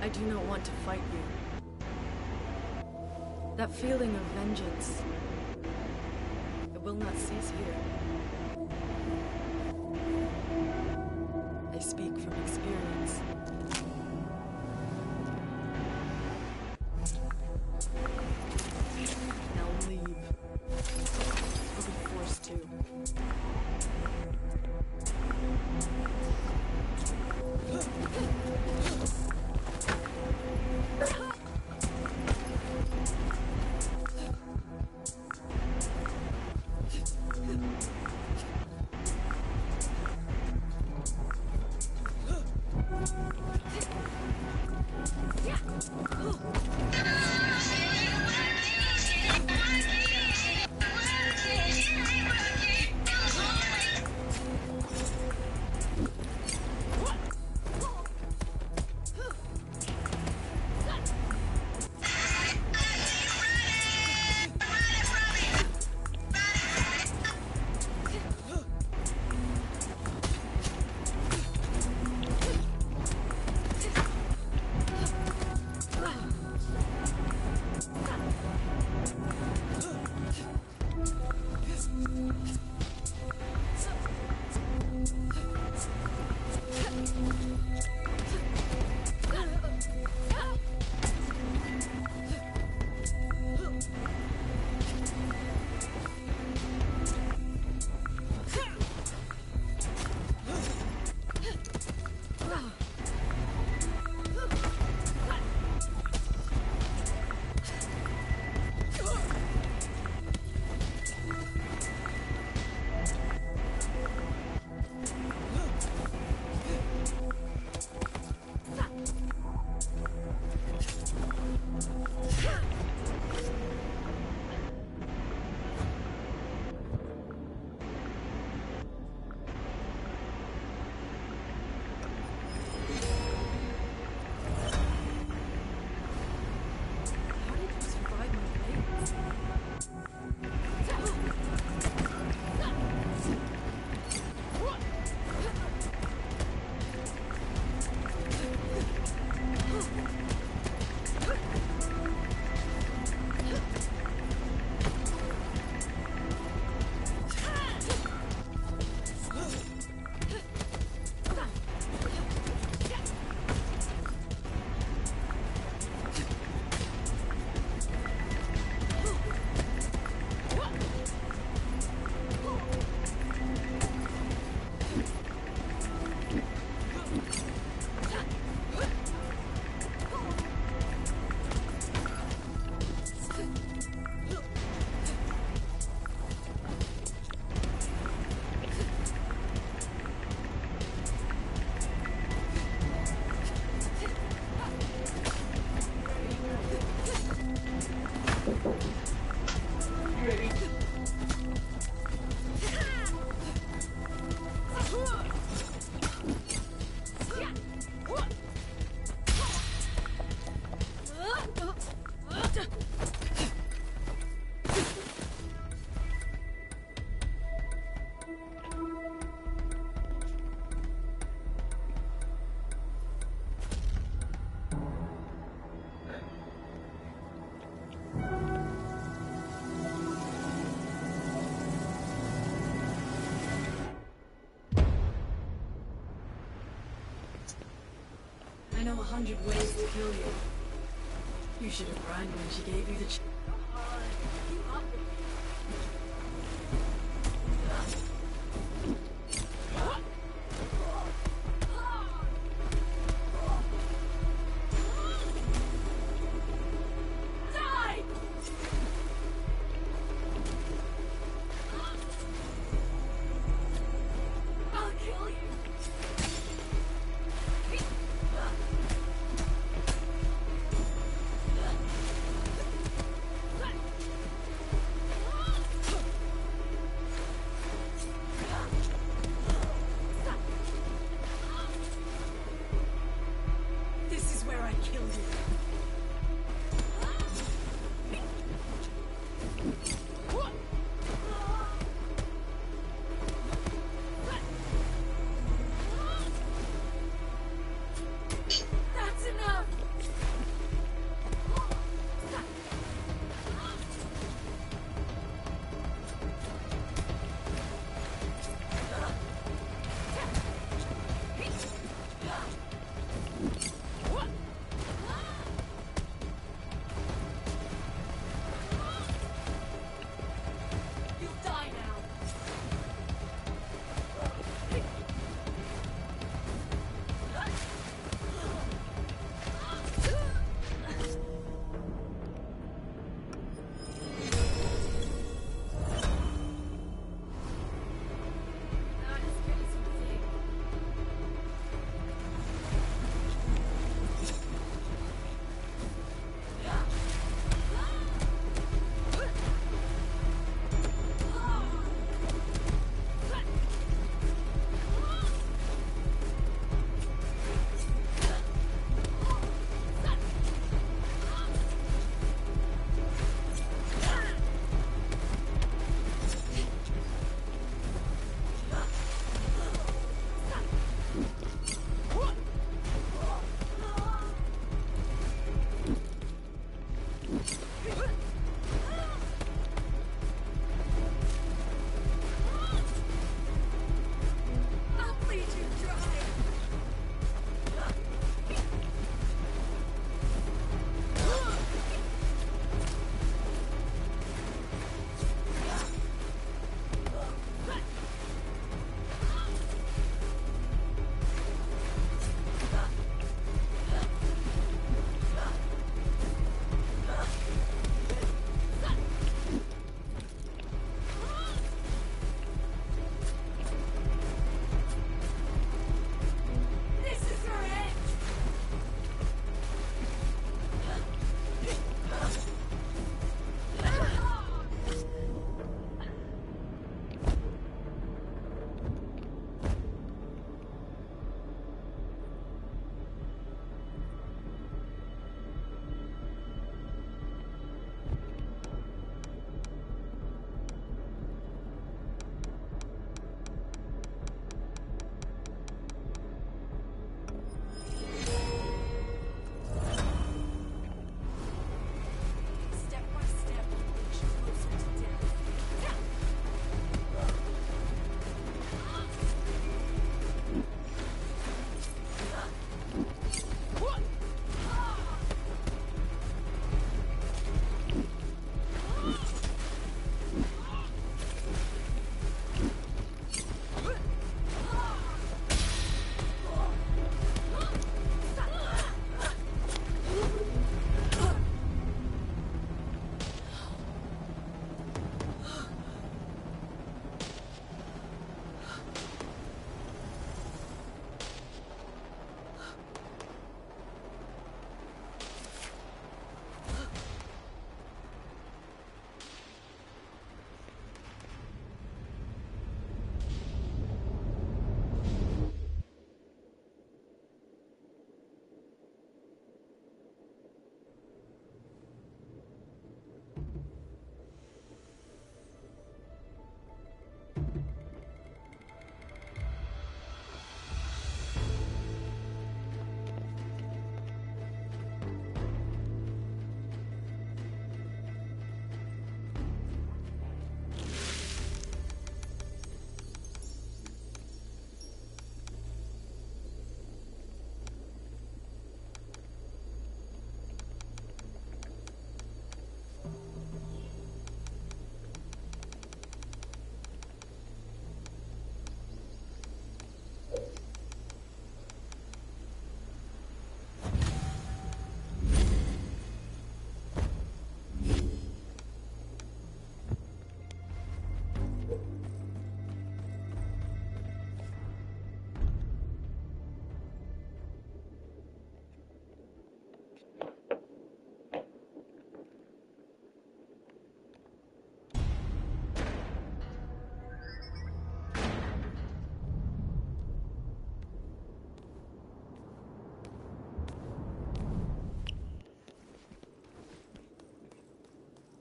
I do not want to fight you. That feeling of vengeance, it will not cease here. I speak from experience. Now leave. I'll be forced to. I know 100 ways to kill you. You should have run when she gave you the chance.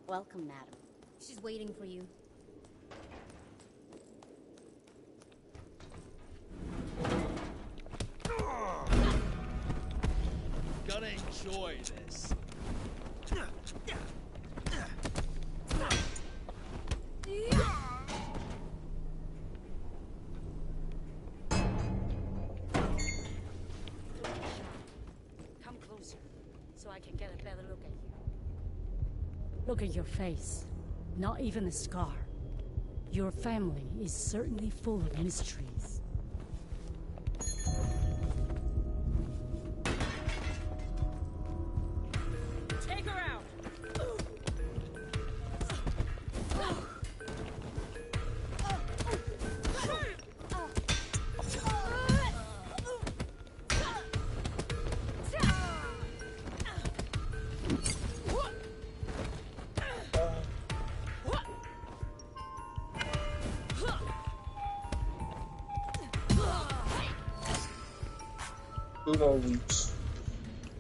Welcome, madam. She's waiting for you. Gonna enjoy this. Come closer, so I can get a better look at you. Look at your face. Not even a scar. Your family is certainly full of mysteries. Take her out!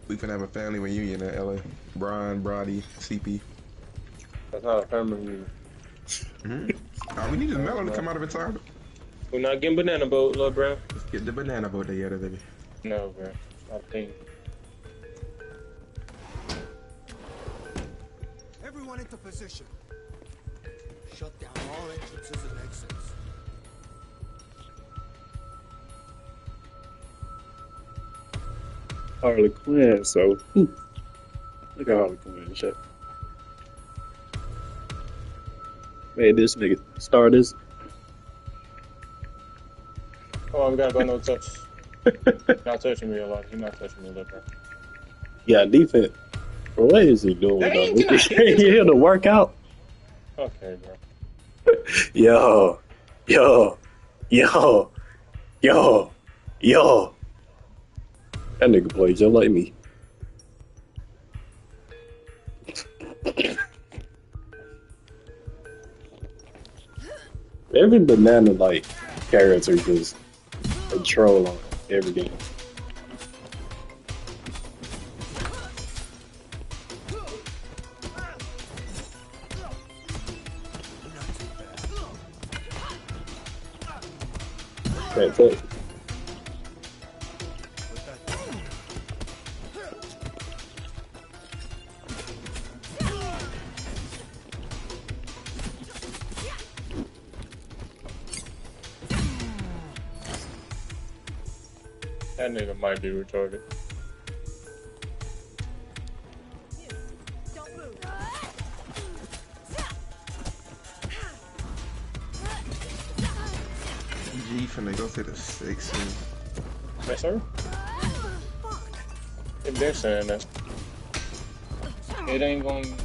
We finna have a family reunion in LA. Brian, Brody, CP. That's not a family reunion. We need the melon to come out of retirement. We're not getting banana boat, little bro. Let's get the banana boat together, baby. No, bro. Not a thing. Everyone into position. Shut down all entrances and exits. Harley Quinn, so look at Harley Quinn shit. Man, this nigga start this. Oh, we gotta go no touch. Not touching me a lot. You're not touching me a lot, bro. Yeah, defense. Bro, what is he doing? Dang, You here to work out? Okay, bro. Yo. That nigga plays just like me. Every banana like character just a troll on every game. Can't touch. That nigga might be retarded. G finna go to the 16. Yes, sir? If they're saying that. It ain't gonna do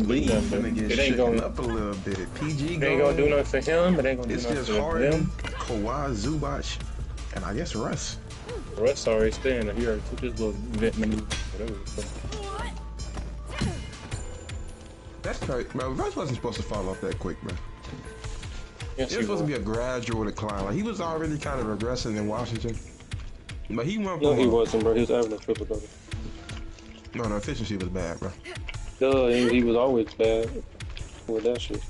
Lee finna nothing. get It ain't shaken gonna, up a little bit. PG it ain't gonna do nothing for him. It ain't gonna do It's nothing just for Harden, him. Kawhi, Zubac, and I guess Russ. Russ already staying there. He already took his little Vietnamese, whatever. So. That's crazy, man. Russ wasn't supposed to fall off that quick, man. Yes, It was supposed to be a gradual decline. Like he was already kind of regressing in Washington, but he went. No, he wasn't, bro. He was having a triple double. No, the efficiency was bad, bro. Duh, he was always bad with that shit.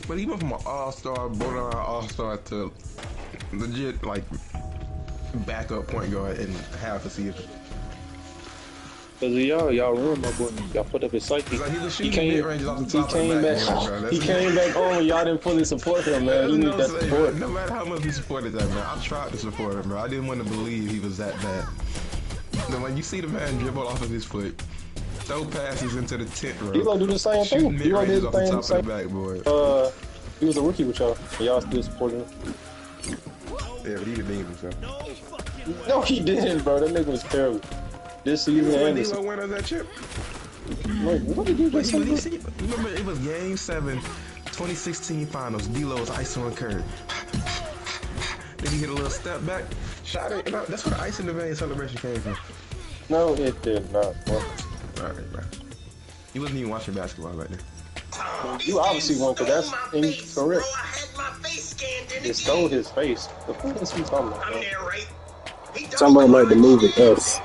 But he went from an all-star, borderline all-star to legit like backup point guard in half a season. Cause y'all remember my boy? Y'all put up his psyche. Like he was He shooting came, mid-ranges off the he top of the came backboard, bro. back. He came back on when y'all didn't fully support him, man. You need that support. No matter how much he supported that, man, I tried to support him, bro. I didn't want to believe he was that bad. Then when you see the man dribble off of his foot, throw passes into the tent, bro. He gonna do the same Shooting thing. He gonna do mid-ranges the off the top same. of the backboard. He was a rookie with y'all. And y'all still supporting him. Yeah, but he redeemed himself. No, he didn't, bro. That nigga was terrible. This season When and this. D-Lo went on that chip? Wait, what did you just say? Remember, it was Game 7, 2016 Finals. D-Lo's icing Curry. Then he hit a little step back. Shot it. That's where the ice in the vein celebration came from. No, it did not, bro. Alright, bro. He wasn't even watching basketball right there. You obviously won, because that's incorrect. It stole his face. The fuck is he talking about, bro? Talking about like the movie Us.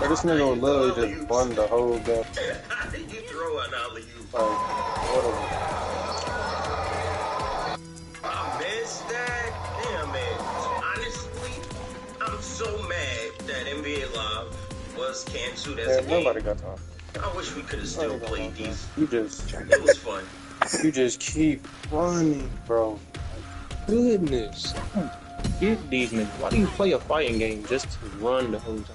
Bro, this nigga would literally just run the whole game. How did you throw an alley-oop? What I missed that? Damn it. Honestly, I'm so mad that NBA Live was canceled as a game. Nobody got time. I wish we could have still played these. It was fun. You just keep running, bro. Goodness. Get these niggas. Why do you play a fighting game just to run the whole time?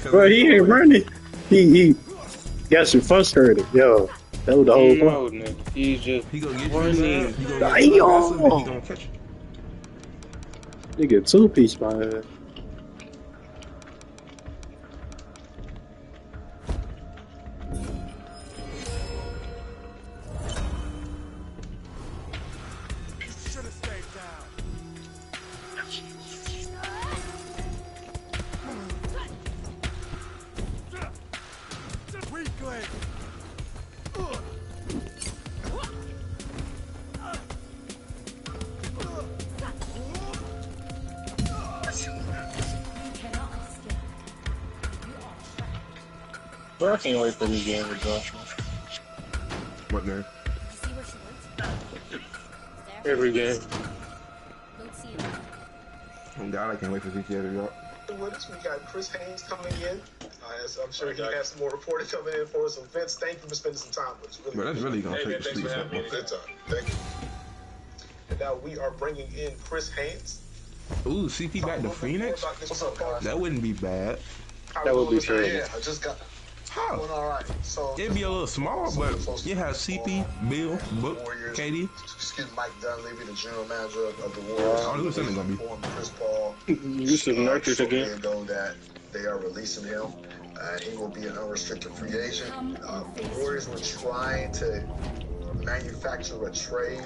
Bro, he ain't running. He got some frustrated. Yo, that was the whole point. No, he's just He gonna get running. you aggressive and he gonna catch you. Nigga, two-piece by her. Should have stayed down. Weakling. Bro, I can't wait for this game to drop. What name? See where she went? There? Every game. Don't see it. Oh God, I can't wait for GTA to drop. With us, we got Chris Haynes coming in. So I'm sure he has some more reporting coming in for us. So Vince, thank you for spending some time with us. But that's really gonna take the thanks streets for up. having me. Good time. Thank you. And now we are bringing in Chris Haynes. Ooh, CP back to Phoenix? What's up, guys? That wouldn't be bad. That would be true. Yeah, I just got How? doing all right. So It'd be a little small, but you have CP, Bill, Book, Warriors. KD. Excuse Mike Dunleavy, the general manager of the Warriors. Oh, who's that gonna be? Chris Paul. You should nurture again. Ago that they are releasing him. He will be an unrestricted free agent. The Warriors were trying to manufacture a trade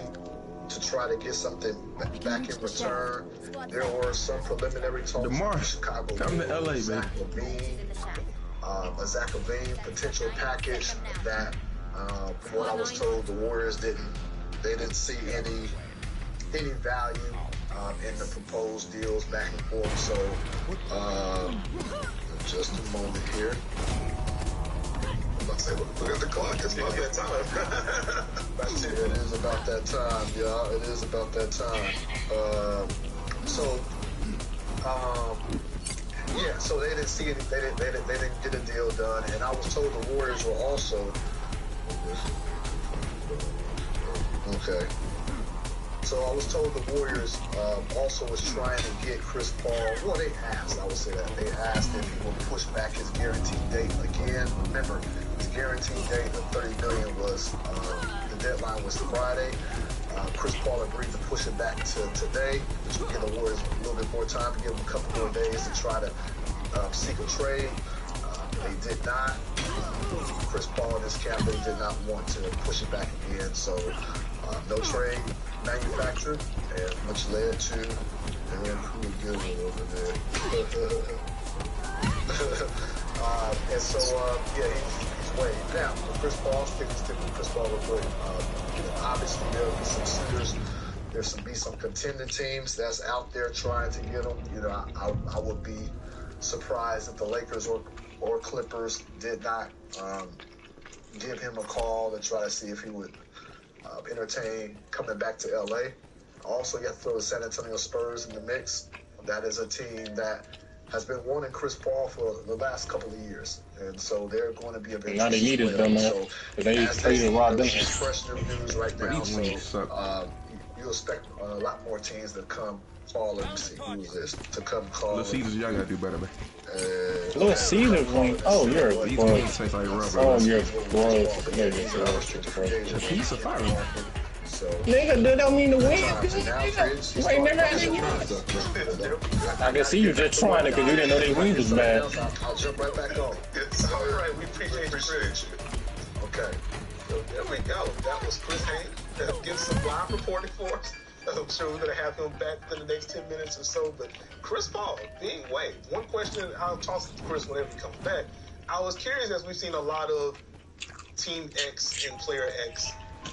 to try to get something back in return. There were some preliminary talks DeMar, with Chicago. come to LA, baby. Zach LaVine, a Zach LaVine potential package that, from what I was told, the Warriors didn't see any value in the proposed deals back and forth. So, just a moment here. I'm about to say, look at the clock. It's about that time. It is about that time, y'all. It is about that time. Yeah. So they didn't see any. They didn't get a deal done. And I was told the Warriors were also. Okay. So I was told the Warriors also was trying to get Chris Paul. Well, they asked. I would say that they asked if he would push back his guaranteed date again. Remember, his guaranteed date of $30 million was the deadline was Friday. Chris Paul agreed to push it back to today, which would give the Warriors a little bit more time, to give them a couple more days to try to seek a trade. They did not. Chris Paul and his camp, they did not want to push it back again. So no trade manufactured, and which led to Cool Gilman over there. And so, yeah, he's waiting. Now, for Chris Paul, sticking with Chris Paul real quick. Obviously, there'll be some suitors. There's be some contending teams that's out there trying to get him. I would be surprised if the Lakers or Clippers did not give him a call to try to see if he would entertain coming back to LA. Also, you have to throw the San Antonio Spurs in the mix. That is a team that has been wanting Chris Paul for the last couple of years, and so they're going to be a big. Now they need his dumb ass. So, They traded Rod Davis. fresh new news right now. So, you expect a lot more teams to come call. Let me see who is this to come call. Little Caesars, y'all gotta do better, man. Little Caesars wing. Oh, you're a These gross. wings taste like rubber. Oh, you're a gross. Nigga, A piece of fire. that don't mean to win. Nigga, you ain't never had any. I can see you just trying it because you didn't know they wings was bad. I'll jump right back on. It's all right. We appreciate you. Okay. So there we go. That was Chris Haynes. Getting some live reporting for us. I'm sure we're going to have him back in the next 10 minutes or so. But Chris Paul being waived. One question I'll toss it to Chris whenever he comes back. I was curious, as we've seen a lot of Team X and Player X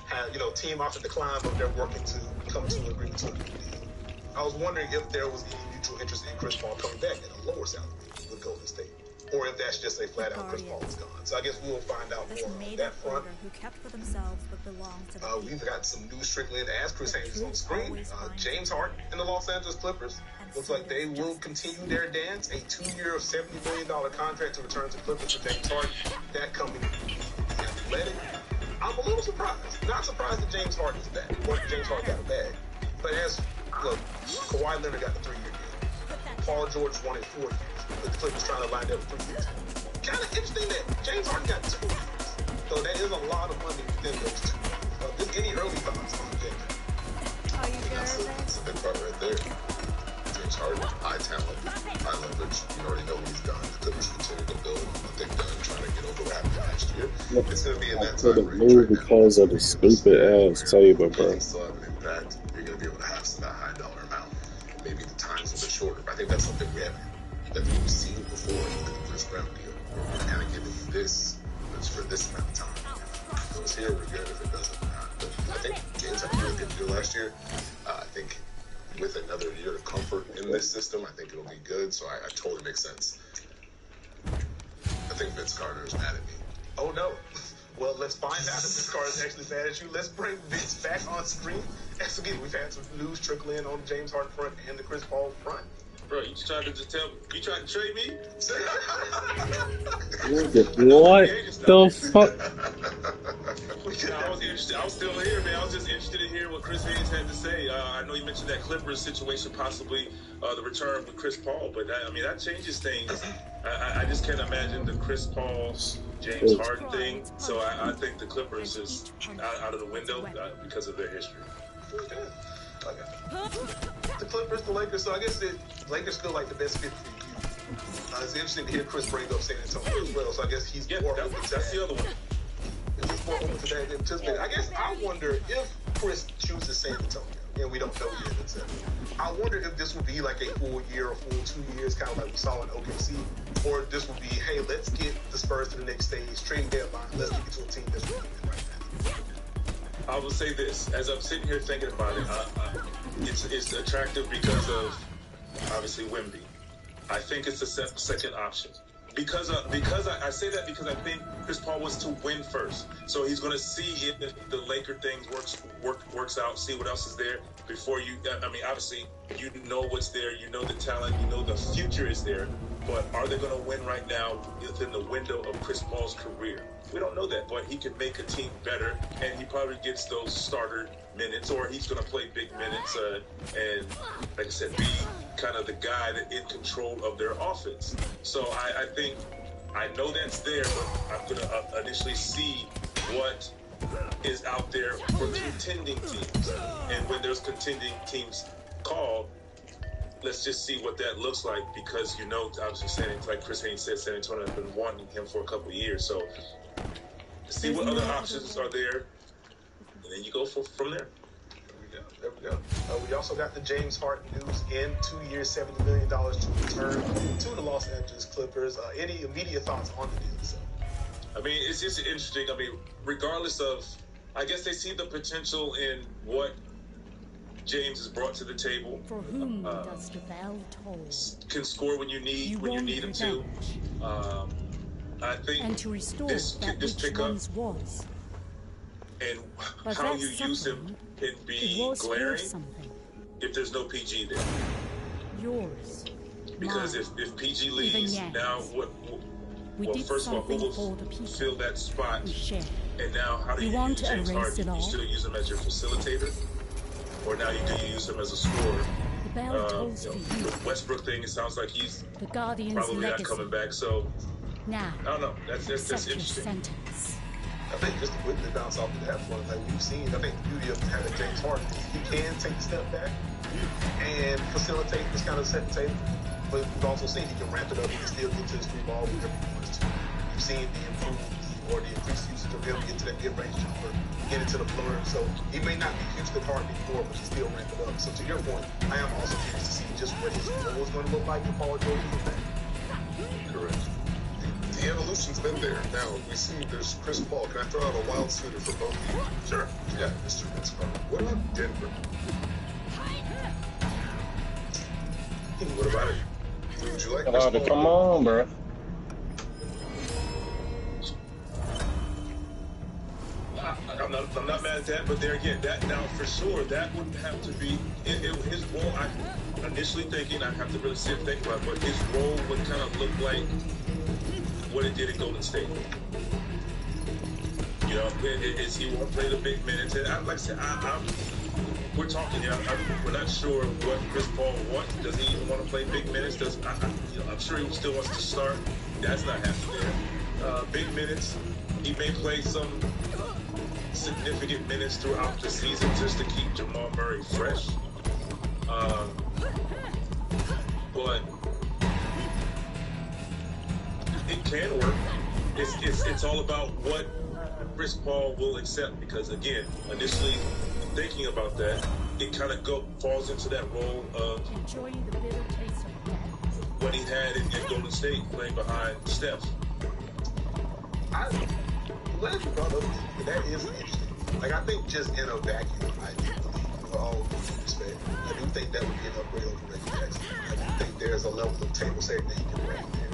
have, team offer decline, but they're working to come to an agreement to a new deal. I was wondering if there was any mutual interest in Chris Paul coming back at a lower salary with Golden State, or if that's just a flat out Chris Paul is gone. So I guess we will find out more on that front. Who kept for themselves what belonged to the We've got some news trickling as Chris Haynes is on the screen. James Harden and the Los Angeles Clippers looks like they will continue their dance. A 2-year, $70 million contract to return to Clippers for James Harden. That coming athletic. I'm a little surprised. Not surprised that James Harden is back. Or James Harden got a bag. But look, Kawhi Leonard got the 3-year deal. Paul George wanted 4 years. But the Clippers trying to line up 3 years. Kind of interesting that James Harden got 2 years. So that is a lot of money within those 2 years. Just any early thoughts on James? Are you nervous? That's a big part right there. James Harden, high talent, high leverage. You already know what he's done. The Clippers continue to build what they've done, trying to get over Raptor next year. It's going to be in that time range because of the stupid ass table, bro. You still have an impact. You're going to be able to have some that high dollar amount. Maybe the time's a bit shorter. But I think that's something we haven't seen before with the Chris Brown deal. We're kind of giving this, but it's for this amount of time. If it goes here, we're good. If it doesn't, not. But I think James had a really good deal last year. I think with another year of comfort in this system, I think it'll be good. So I totally make sense. I think Vince Carter is mad at me. Oh no. Well, let's find out if Vince Carter is actually mad at you. Let's bring Vince back on screen. As again, we've had some news trickle in on the James Harden front and the Chris Paul front. Bro, you tried to just tell me. You tried to trade me? What the fuck? I was interested. I was still here, man. I was just interested in hearing what Chris Haynes had to say. I know you mentioned that Clippers situation, possibly the return with Chris Paul, but that changes things. I just can't imagine the Chris Paul, James Harden thing. So I think the Clippers is out of the window because of their history. The Clippers, the Lakers. So I guess the Lakers feel like the best fit for you. It's interesting to hear Chris bring up San Antonio as well. So I guess he's more open to that's the other one. He's more open to that than anticipated. I guess I wonder if Chris chooses San Antonio, and we don't know yet, etc. I wonder if this would be like a full year or full 2 years, kind of like we saw in OKC, or if this would be, hey, let's get the Spurs to the next stage, trading deadline, let's get to a team that's really good right now. I will say this, as I'm sitting here thinking about it, it's attractive because of, obviously, Wemby. I think it's a second option. Because I say that because I think Chris Paul wants to win first. So he's going to see if the Laker thing works out, see what else is there before you. I mean, obviously, you know what's there. You know the talent. You know the future is there. But are they going to win right now within the window of Chris Paul's career? We don't know that, but he can make a team better, and he probably gets those starter minutes, or he's going to play big minutes, and like I said, be kind of the guy that in control of their offense. So I think I know that's there, but I'm going to initially see what is out there for contending teams, and when there's contending teams called, let's just see what that looks like, because obviously, like Chris Haynes said, San Antonio has been wanting him for a couple of years. So see what other options are there, and then you go from there. There we go. We also got the James Harden news in 2 years, $70 million to return to the Los Angeles Clippers. Any immediate thoughts on the deal? So? I mean, it's just interesting. I mean, regardless of, I guess they see the potential in what James has brought to the table. For whom does the bell toll? Can score when you need him to. I think and to restore this pickup was. And how you use him can be glaring if there's no PG there. Yours. Because if PG leaves, now what? Well, first of all, who will fill that spot? And now, how do you use James Harden? You still use him as your facilitator, or now do you use him as a scorer? The Westbrook thing, it sounds like he's probably not coming back. So now, I don't know. That's interesting. Sentence. I think just to quickly bounce off of that one, like we've seen, I think the beauty of having James Harden is he can take a step back and facilitate this kind of set the table. But we've also seen he can ramp it up. He can still get to his three ball whenever he wants to. We've seen the improved or the increased usage of him get to that mid-range jumper, get into the floor. So he may not be Houston Harden before, but he still ramp it up. So to your point, I am also curious to see just what his role is going to look like if Paul George is back. Correct. The evolution's been there. Now, we see there's Chris Paul. Can I throw out a wild suitor for both of you? Sure. Yeah, Mr. Vince Carter. What about Denver? What about it? Would you like Come on, bro. I'm not mad at that, but there again, that now for sure, that would have to be his role. I initially thinking I'd have to really sit and think about it, but his role would kind of look like what it did at Golden State. You know, is he won't play the big minutes, and like I said, we're talking. We're not sure what Chris Paul wants. Does he even want to play big minutes? I'm sure he still wants to start. That's not happening there. Big minutes. He may play some significant minutes throughout the season just to keep Jamal Murray fresh. But it can work. It's all about what Chris Paul will accept, because again, initially thinking about that, it kind of falls into that role of enjoying the bitter taste of death. What he had in Golden State playing behind Steph. I'm glad you brought up that is interesting. Like, I think just in a vacuum, I do believe, with all due respect, I do think that would be an upgrade over Reggie Jackson. I do think there's a level of table setting that he can bring there.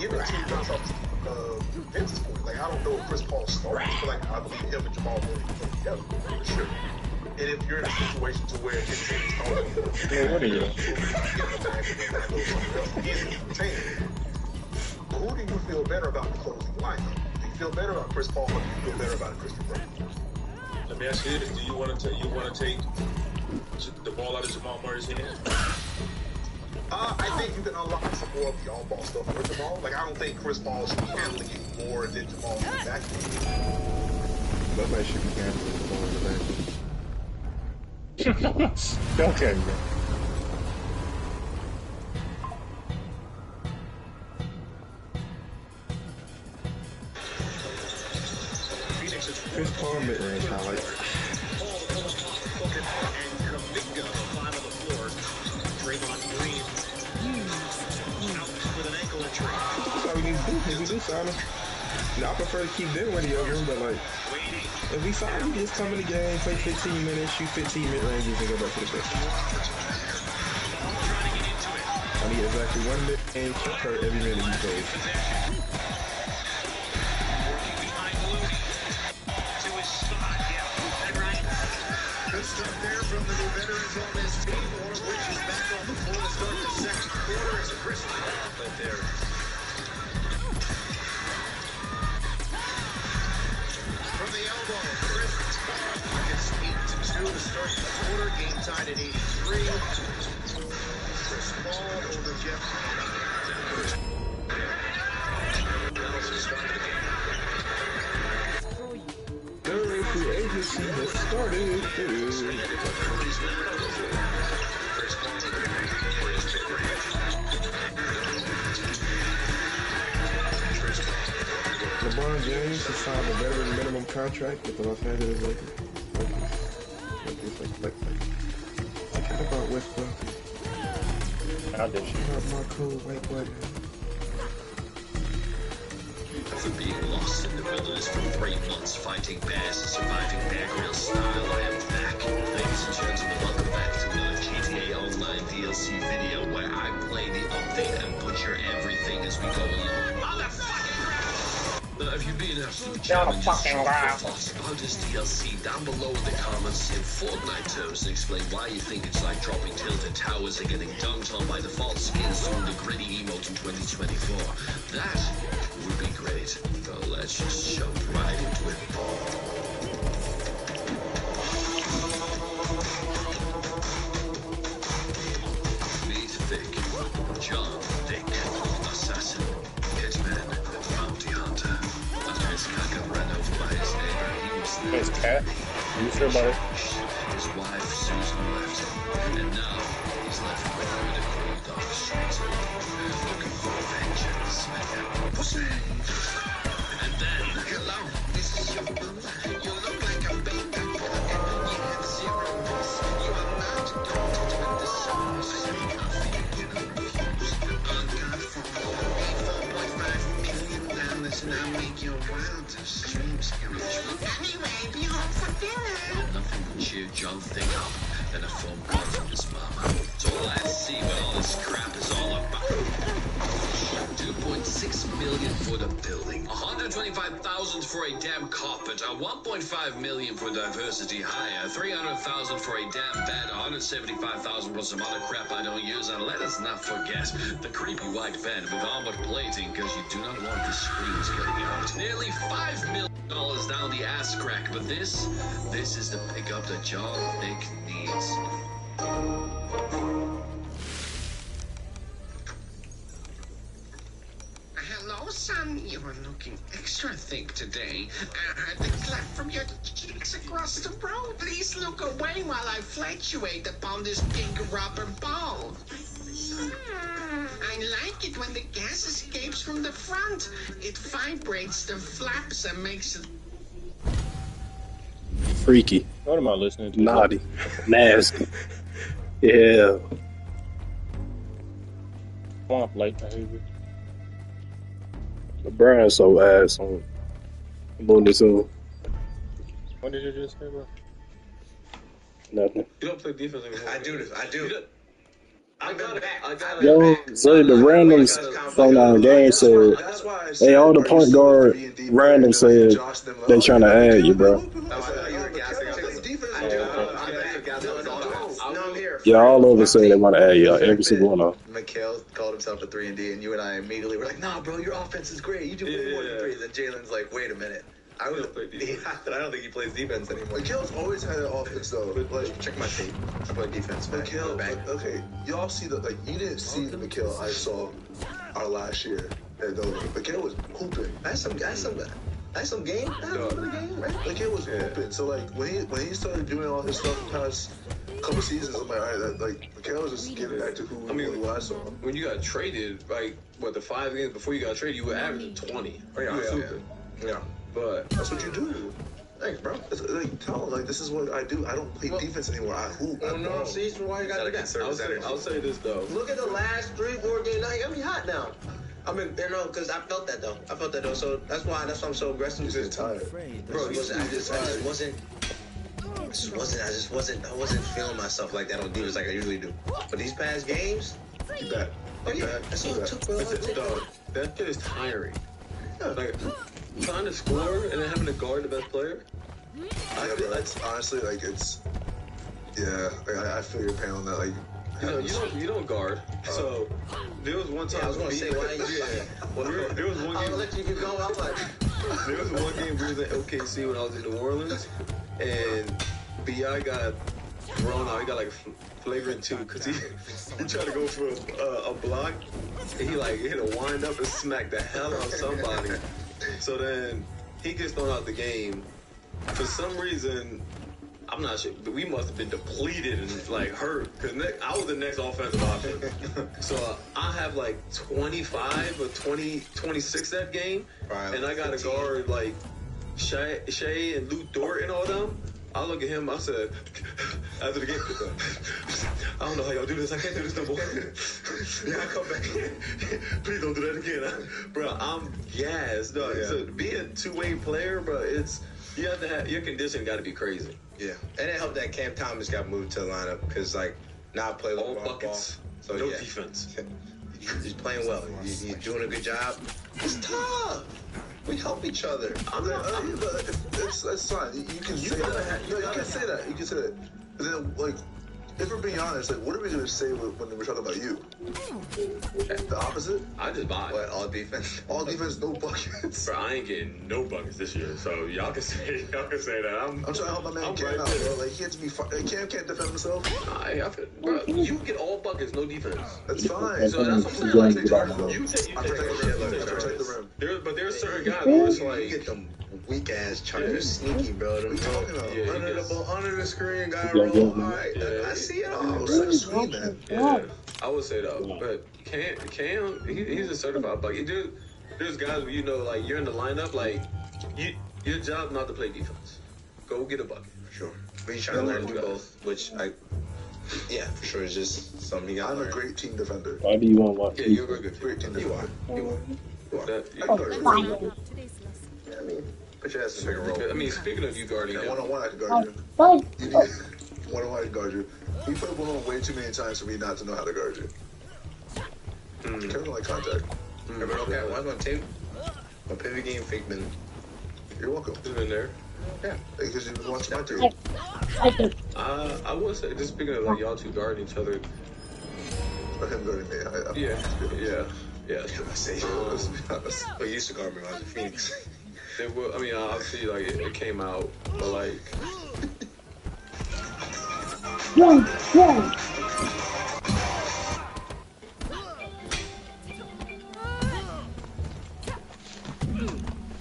Even to bounce off Vince's point, like, I don't know if Chris Paul started, but like, I believe him and Jamal Murray play together, for sure. And if you're in a situation to where his team is starting, what are you? Who do you feel better about the closing lineup? Do you feel better about Chris Paul, or do you feel better about Christian Brown? Let me ask you this: do you want to take the ball out of Jamal Murray's hand? I think you can unlock some more of the on-ball stuff with Jamal. Like, I don't think Chris Paul should be handling it more than Jamal in the back. Nobody should be handling the ball in the back. Okay, man. Chris Paul mid-range highlights. That's all we need to do. If we do sign him. Now, I prefer to keep Dinwiddie over him, but like, if we sign him, just come in the game, play 15 minutes, shoot 15 mid-ranges, and go back to the bench. I need exactly one mid-range per every minute he plays. Good stuff there from the new veterans on this team, one of which is back on the floor to start the second quarter as Chris Paul there. From the elbow, Chris Paul gets 8-2 to start the quarter, game tied at 83. Chris Paul over Jeff. During free agency has started. LeBron James has signed a veteran minimum contract with the Los Angeles Lakers. Forget about Westbrook. How did she? Marco, like what? After being lost in the wilderness for 3 months fighting bears and surviving Bear Grylls style, I am back. Ladies and gentlemen, welcome back to another GTA Online DLC video where I play the update and butcher everything as we go along. Now, if you've been absolutely challenged about this DLC, down below in the comments in Fortnite terms and explain why you think it's like dropping tilted towers and getting dunked on by default skins doing the gritty emote in 2024. That would be great. So let's just jump right into it. Meet Vic, John Dick, Assassin, Hitman, Bounty Hunter. After his cat got run over by his neighbor, he was His cat? Are you sure about it? His wife Susan left him, and now he's left with the cold dark streets looking for vengeance. And then, hello, this is your boo. You look like a baby boy. You have 0 miss. You are not going to win the sauce. You confused. Unconfirmed. $4.5 million, and I'll make your wildest dreams come true. Anyway, be home for dinner. Nothing would cheer John Thick up and a phone call from his mama. So let's see what all this crap is all about. 2.6 million for the building, 125,000 for a damn carpet, 1.5 million for diversity hire, 300,000 for a damn bed, 175,000 for some other crap I don't use, and let us not forget the creepy white van with armored plating, because you do not want the screens getting out. Nearly $5 million down the ass crack, but this is the pickup that John Thick needs. Hello, son. You are looking extra thick today. The clap from your cheeks across the road. Please look away while I fluctuate upon this pink rubber ball. I like it when the gas escapes from the front. It vibrates the flaps and makes it Freaky. What am I listening to? Naughty. Nasty. Yeah. Swamp like behavior. The brand's so ass on Looney Tunes. What did you just say, bro? Nothing. You don't play defense anymore. I do. I got it. Yo, so the randoms from our game said, hey, all the point guard random said they trying to add you, bro. Yeah, all of us say they want to add you. Every single one of them. Mikhail called himself a 3-and-D, and you and I immediately were like, nah, bro, your offense is great. You do way more than threes. And Jalen's like, wait a minute. I don't think he plays defense anymore. Mikhail's always had an offense, though. Like, check my tape. I play defense. Mikhail, okay, y'all see the, like, you didn't see the Mikhail I saw our last year at Nova. Mikhail was hooping. That's some game. That's a game, right? Mikhail was hooping. So, like, when he started doing all his stuff the past couple seasons, I'm like, all right, Mikhail was just getting back to who he was. So when you got traded, like, the 5 games before you got traded, you were averaging 20. Yeah. But that's what you do. Thanks, bro. Like, tell him, like, this is what I do. I don't play defense anymore. I hoop. No, see, that's why you gotta do that. I'll say this, though. Look at the last 3-4 games. Now, you got me hot now. I mean, because I felt that, though. So that's why I'm so aggressive. You're just tired. Bro, I wasn't feeling myself like that on defense like I usually do. But these past games, you bet. Oh, yeah. That's all it took, bro. That shit is tiring. Like, trying to score and then having to guard the best player. I feel that's honestly like it's. Yeah, like, I feel your pain on that. Like, you don't guard. So there was one time. I was gonna say why. There was one game. I'll let you keep going. I'm like. There was one game we was in OKC when I was in New Orleans, and Bi got thrown out. He got like flagrant 2 because he tried to go for a block. And he like hit a wind up and smacked the hell out of somebody. So then he gets thrown out the game. For some reason, I'm not sure, but we must have been depleted and like hurt because I was the next offensive option. So I have like 25 or 26 that game, and I got to guard like Shea and Luke Dort and all them. I look at him, I said, after the game, I don't know how y'all do this. I can't do this no more. Yeah, I come back. Please don't do that again. Bro, I'm gassed, dog. So to be a two-way player, bro, you have to have, your condition got to be crazy. Yeah. And it helped that Cam Thomas got moved to the lineup because, like, now I play all buckets, ball. So, no defense. He's playing well. He's doing a good job. It's tough. We help each other. That's fine. You can say that. You can say that. You can say that. But then, like, if we're being honest, like, what are we gonna say when we're talking about you? The opposite? I just buy. What? All defense? All defense, no buckets. Bro, I ain't getting no buckets this year, so y'all can say that. I'm trying to help my man Cam out, bro. Like, he had to be. Cam can't defend himself. Bro, you get all buckets, no defense. That's fine. So that's what I'm saying. Like, you take the rim. But there's certain guys where it's like you get them weak ass chargers, sneaky, bro. Them under the screen guy roll. All right, I see it all. Sweet, man. Yeah, I would say though, but Cam, he's a certified bucket. There's guys where you know, like you're in the lineup, like your job not to play defense. Go get a bucket. For sure. But you trying to learn to do both, which yeah, for sure. It's just something you got to learn. I'm a great team defender. Why do you want one? Yeah, you're a good great team defender. You are. I mean, put your ass in the bigger role. I mean, speaking of you guarding him, one-on-one I can guard you. One-on-one I can guard you. He played one on way too many times for me not to know how to guard you. Kind of like contact. Okay, I was on tape. My pivot game fake been. You're welcome. It's been there. Yeah, because you was watching my tape. I would say just speaking of like y'all two guarding each other. Him guarding me. Yeah. I say He used to guard me when I was in Phoenix. I mean, obviously, like it came out, but like.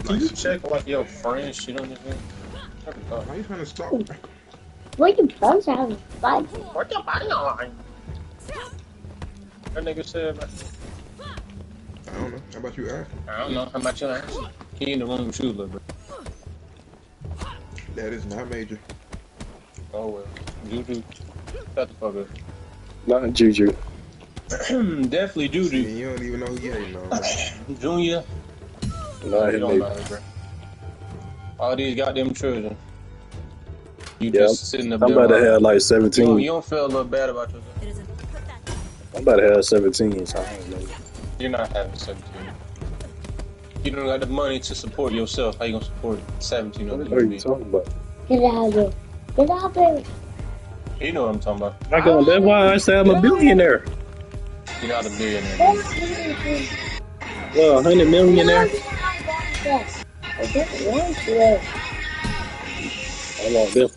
Can you check like your friends shit on this thing? Why you trying to stop? What you punch out of fight? What your body on? That nigga said about I don't know. How about you, Ash? I don't know. How about your ass? He in the room with you, little bit. That is not major. Oh well. Juju. Shut the fuck up. Not Juju. Definitely Juju. You don't even know who you ain't know. Junior. Not him, don't maybe. matter, bro. All these goddamn children. You Yeah, just sitting up I'm there. about to have like 17. You don't feel a little bad about yourself? I'm about to have 17, so I don't know. You're not having 17. You don't got the money to support yourself. How you gonna support 17 of What are you talking about? Get out of here. Get out of here. You know what I'm talking about. That's why I say I'm a billionaire. You're not a millionaire. Well, 100 millionaire. I don't want to. I want this.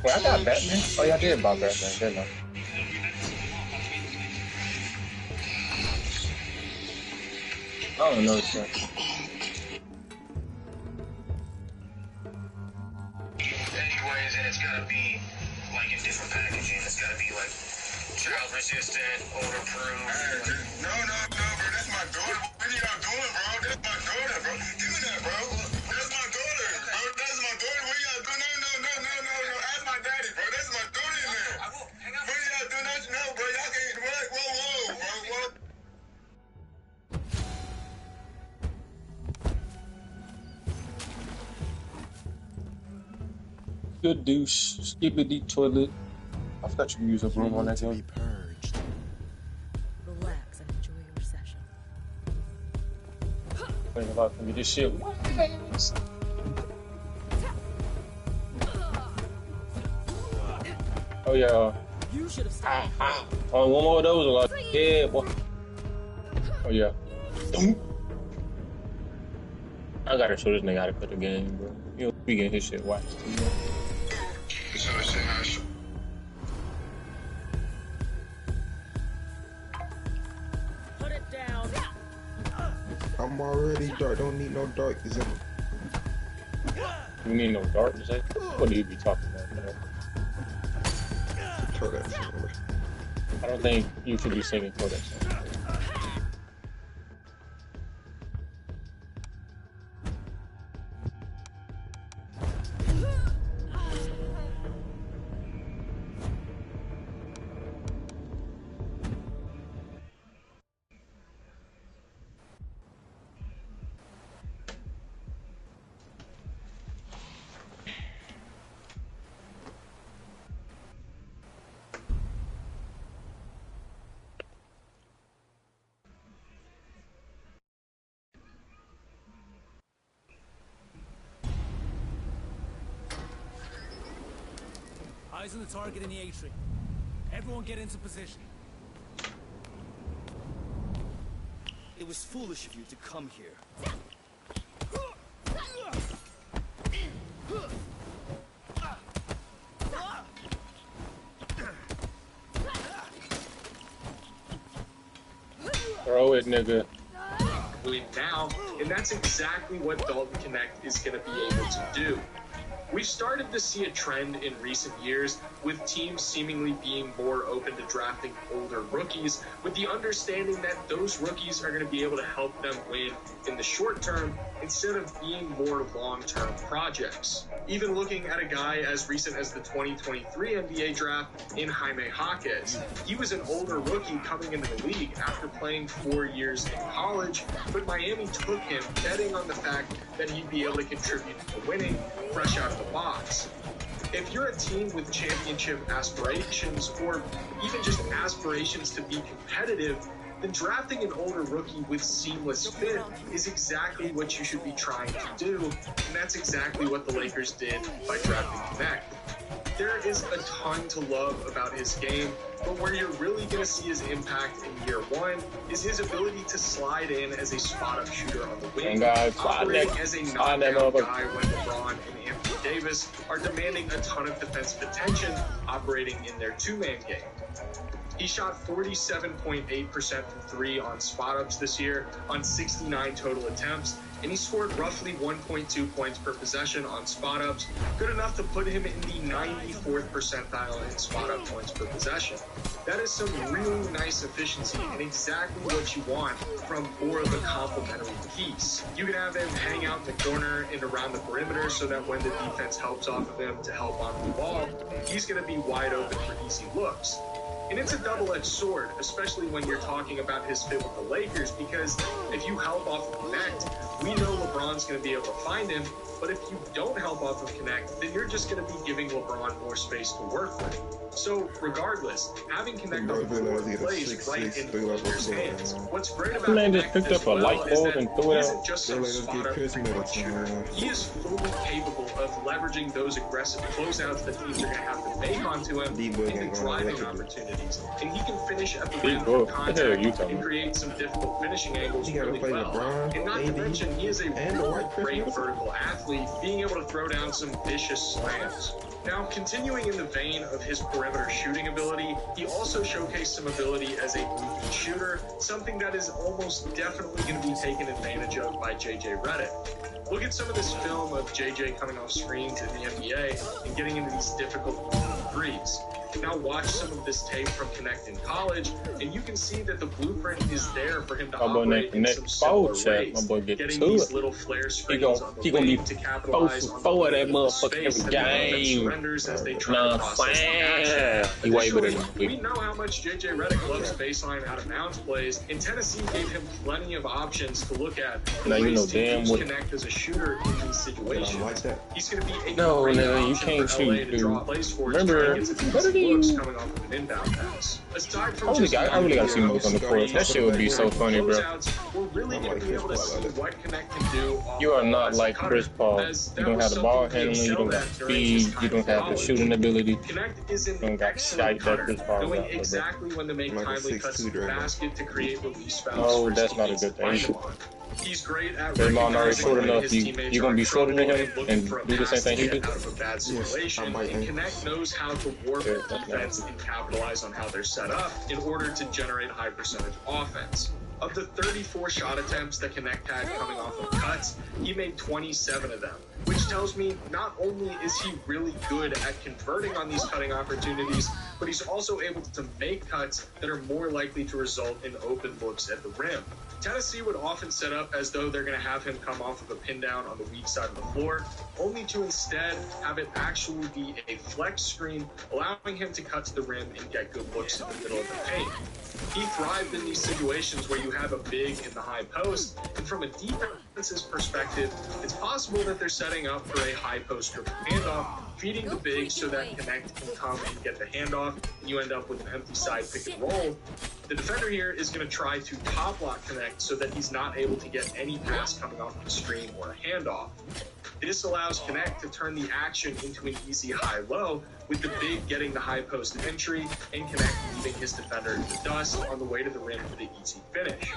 Well, I got Batman. Oh, yeah, I did buy Batman, didn't I? I don't know shit. Anyways, and it's gotta be like in different packaging. It's gotta be like child resistant, odor proof. No, bro. That's my daughter. What are y'all doing, bro? That's my daughter, bro. Give me that, bro. That's my daughter, bro. That's my daughter. What y'all doing? No. Ask my daddy, bro. That's my daughter in there. I will. Hang on. What y'all doing? No, bro. Y'all can't. What? Whoa, bro. What? Good douche. Skibbity toilet. I forgot you can use a broom on that joint. Relax and enjoy your session. Think about me this shit. Oh yeah. You should have stayed. On one more of those, like yeah, boy. Oh yeah. I gotta show this nigga how to cut the game, bro. You know, we getting his shit watched too much. Put it down. I'm already dark. Don't need no dark. Is it? You need no darkness, eh? What do you be talking about, man? I don't think you should be singing for that song. Eyes on the target in the atrium. Everyone get into position. It was foolish of you to come here. Throw it, nigga. Now, and that's exactly what Dalton Connect is going to be able to do. We've started to see a trend in recent years with teams seemingly being more open to drafting older rookies with the understanding that those rookies are going to be able to help them win in the short term instead of being more long-term projects. Even looking at a guy as recent as the 2023 NBA draft in Jaime Jaquez. He was an older rookie coming into the league after playing 4 years in college, but Miami took him betting on the fact that he'd be able to contribute to winning fresh out of the box. If you're a team with championship aspirations or even just aspirations to be competitive, then drafting an older rookie with seamless fit is exactly what you should be trying to do, and that's exactly what the Lakers did by drafting Connect. There is a ton to love about his game, but where you're really going to see his impact in year one is his ability to slide in as a spot-up shooter on the wing, operating as a knockdown guy when LeBron and Anthony Davis are demanding a ton of defensive attention, operating in their two-man game. He shot 47.8% from three on spot-ups this year on 69 total attempts, and he scored roughly 1.2 points per possession on spot-ups, good enough to put him in the 94th percentile in spot-up points per possession. That is some really nice efficiency and exactly what you want from more of a complementary piece. You can have him hang out in the corner and around the perimeter so that when the defense helps off of him to help on the ball, he's going to be wide open for easy looks. And it's a double-edged sword, especially when you're talking about his fit with the Lakers, because if you help off of Connect, we know LeBron's going to be able to find him, but if you don't help off of Connect, then you're just going to be giving LeBron more space to work with. So, regardless, having Connect on the floor plays right into the Lakers' hands. What's great about Connect as well is that he isn't just some spot-up three-point shooter. He is fully capable of leveraging those aggressive closeouts that teams are going to have to make onto him into driving opportunities. And he can finish at the rim from contact and create some difficult finishing angles really well. And not to mention, he is a really great vertical athlete, being able to throw down some vicious slams. Now, continuing in the vein of his perimeter shooting ability, he also showcased some ability as a movement shooter, something that is almost definitely going to be taken advantage of by JJ Redick. Look at some of this film of JJ coming off screens in the NBA and getting into these difficult threes. Now watch some of this tape from Connect in college, and you can see that the blueprint is there for him to operate in some similar ways, getting these little flare screens on the wing to capitalize on the space that the defense surrenders as they try to process the action. Additionally, we know how much JJ Redick loves baseline out-of-bounds plays, and Tennessee gave him plenty of options to look at ways to use Connect as a shooter in these situations. He's going to be a great option for LA to draw plays for to try and get some easy looks coming off of an inbound pass. Aside from I really gotta see Moke on the court. That shit would be so funny, bro. We're really going to be able to see what Connect can do. You are not like Chris Paul. You don't have the ball handling, you don't have speed, you don't have the shooting ability. Connect is an You don't got excellent shite that cutter, Chris Paul knowing got. exactly when to make timely cuts to the basket to create release fouls. No, for that's not a teammates good to find thing. him on. He's great at Draymond already short recognizing when enough. his teammates You gonna are be in shorter than trouble him and looking and for a do the same pass to thing he get do? out of a bad situation. And Connect knows how to warp defense and capitalize on how they're set up in order to generate high percentage offense. Of the 34 shot attempts that Connect had coming off of cuts, he made 27 of them, which tells me not only is he really good at converting on these cutting opportunities, but he's also able to make cuts that are more likely to result in open looks at the rim. Tennessee would often set up as though they're going to have him come off of a pin down on the weak side of the floor, only to instead have it actually be a flex screen, allowing him to cut to the rim and get good looks in the middle of the paint. He thrived in these situations where you have a big in the high post, and from a defense's perspective, it's possible that they're setting up for a high post dribble handoff, feeding the big so that Connect can come and get the handoff, and you end up with an empty side pick and roll. The defender here is going to try to top lock Connect so that he's not able to get any pass coming off of a screen or a handoff. This allows Connect to turn the action into an easy high-low, with the big getting the high post entry and Connect leaving his defender in the dust on the way to the rim for the easy finish.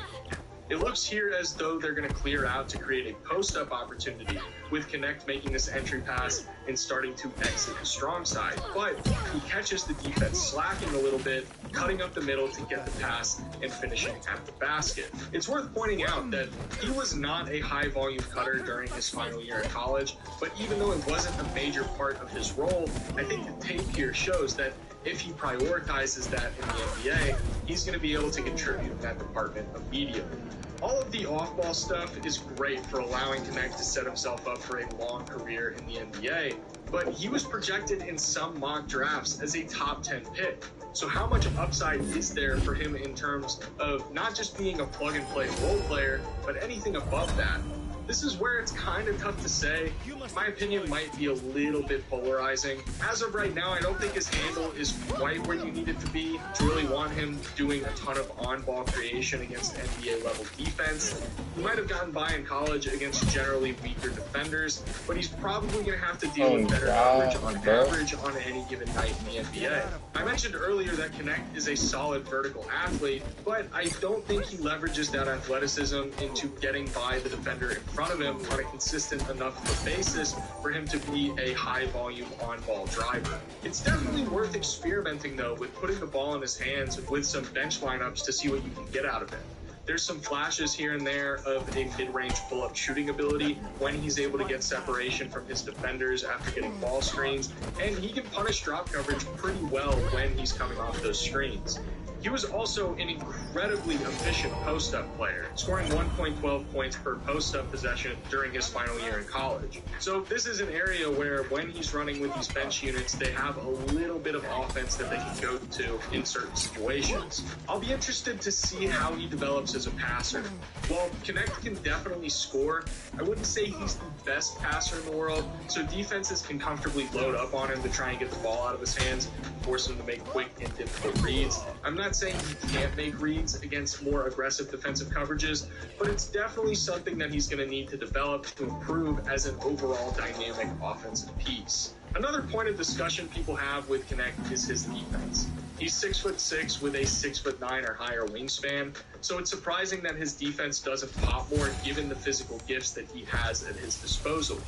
It looks here as though they're going to clear out to create a post-up opportunity, with Connect making this entry pass and starting to exit the strong side. But he catches the defense slacking a little bit, cutting up the middle to get the pass and finishing at the basket. It's worth pointing out that he was not a high-volume cutter during his final year in college, but even though it wasn't a major part of his role, I think the tape here shows that if he prioritizes that in the NBA, he's going to be able to contribute in that department immediately. All of the off-ball stuff is great for allowing Connect to set himself up for a long career in the NBA, but he was projected in some mock drafts as a top 10 pick. So how much upside is there for him in terms of not just being a plug-and-play role player, but anything above that? This is where it's kind of tough to say. My opinion might be a little bit polarizing. As of right now, I don't think his handle is quite where you need it to be to really want him doing a ton of on-ball creation against NBA-level defense. He might have gotten by in college against generally weaker defenders, but he's probably going to have to deal with better coverage on average on any given night in the NBA. I mentioned earlier that Connect is a solid vertical athlete, but I don't think he leverages that athleticism into getting by the defender in front of him on a consistent enough of a basis for him to be a high-volume on-ball driver. It's definitely worth experimenting, though, with putting the ball in his hands with some bench lineups to see what you can get out of it. There's some flashes here and there of a mid-range pull-up shooting ability when he's able to get separation from his defenders after getting ball screens, and he can punish drop coverage pretty well when he's coming off those screens. He was also an incredibly efficient post-up player, scoring 1.12 points per post-up possession during his final year in college. So this is an area where when he's running with these bench units, they have a little bit of offense that they can go to in certain situations. I'll be interested to see how he develops as a passer. While Connect can definitely score, I wouldn't say he's the best passer in the world, so defenses can comfortably load up on him to try and get the ball out of his hands, force him to make quick and difficult reads. I'm not saying he can't make reads against more aggressive defensive coverages, but it's definitely something that he's going to need to develop to improve as an overall dynamic offensive piece. Another point of discussion people have with Connect is his defense. He's 6'6" with a 6'9" or higher wingspan, so it's surprising that his defense doesn't pop more given the physical gifts that he has at his disposal.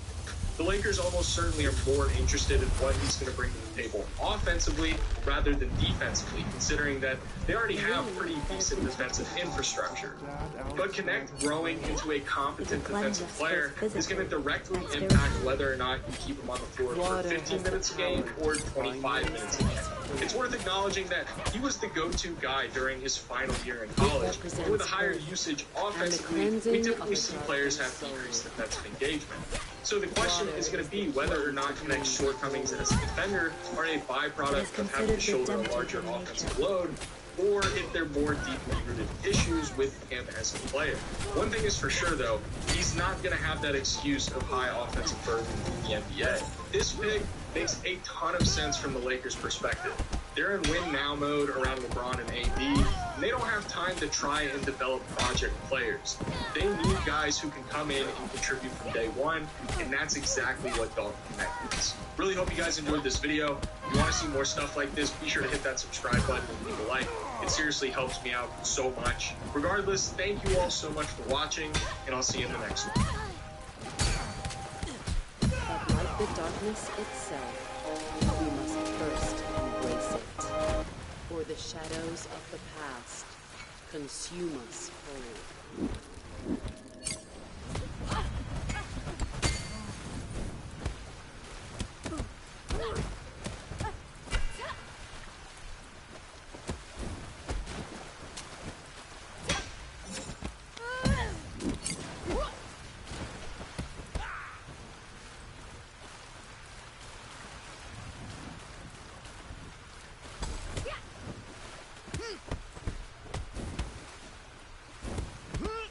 The Lakers almost certainly are more interested in what he's going to bring to the table offensively rather than defensively, considering that they already have pretty decent defensive infrastructure. But Connect growing into a competent defensive player is going to directly impact whether or not you keep him on the floor for 15 minutes a game or 25 minutes a game. It's worth acknowledging that he was the go-to guy during his final year in college, but with a higher usage offensively, we typically see players have decreased defensive engagement. So the question is going to be whether or not Connect's shortcomings as a defender are a byproduct of having to shoulder a larger offensive load, or if they're more deeply rooted issues with him as a player. One thing is for sure, though, he's not going to have that excuse of high offensive burden in the NBA. This pick makes a ton of sense from the Lakers' perspective. They're in win-now mode around LeBron and AD, and they don't have time to try and develop project players. They need guys who can come in and contribute from day one, and that's exactly what Dalton Connect is. Really hope you guys enjoyed this video. If you want to see more stuff like this, be sure to hit that subscribe button and leave a like. It seriously helps me out so much. Regardless, thank you all so much for watching, and I'll see you in the next one. But like the darkness itself, we must first embrace it. For the shadows of the past consume us whole. Hmm.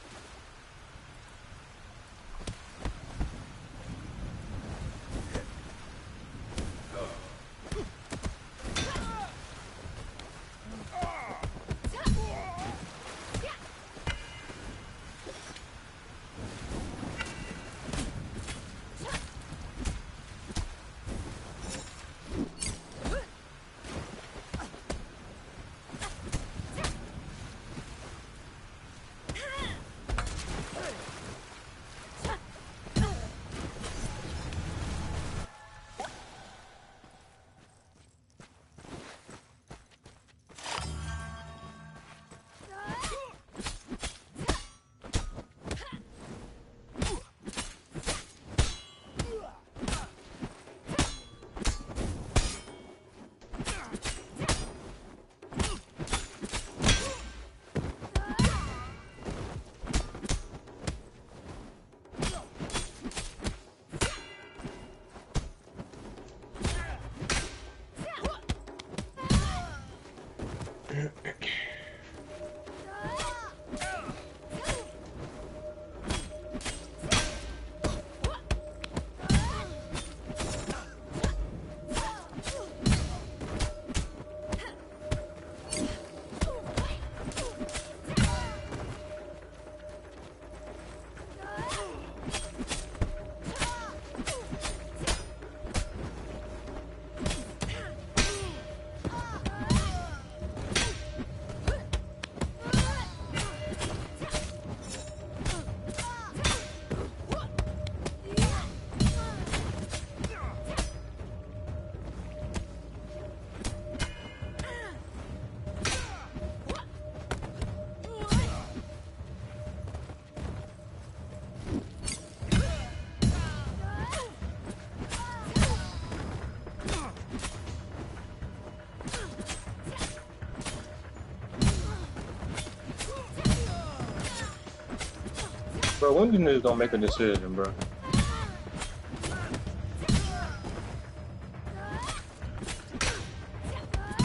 Bro, when you niggas gonna make a decision, bro?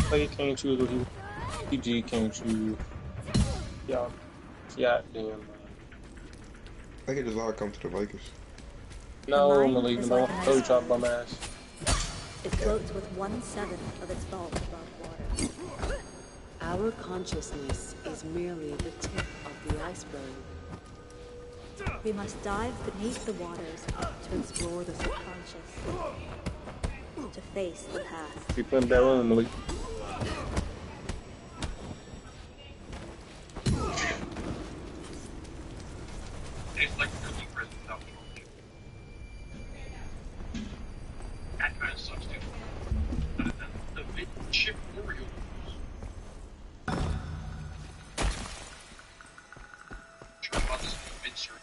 Play can't choose what he PG can't choose. Y'all, yeah, damn. I think it just all come to the Lakers. No, Malik, don't coach our bum ass. It floats with 1/7 of its bulk above water. Our consciousness is merely the tip of the iceberg. We must dive beneath the waters to explore the subconscious, to face the past. Keep putting that on, Malik. It's like cooking prison without torture. That kind of sucks too. The big chip Oreo. Sure about this mid-series.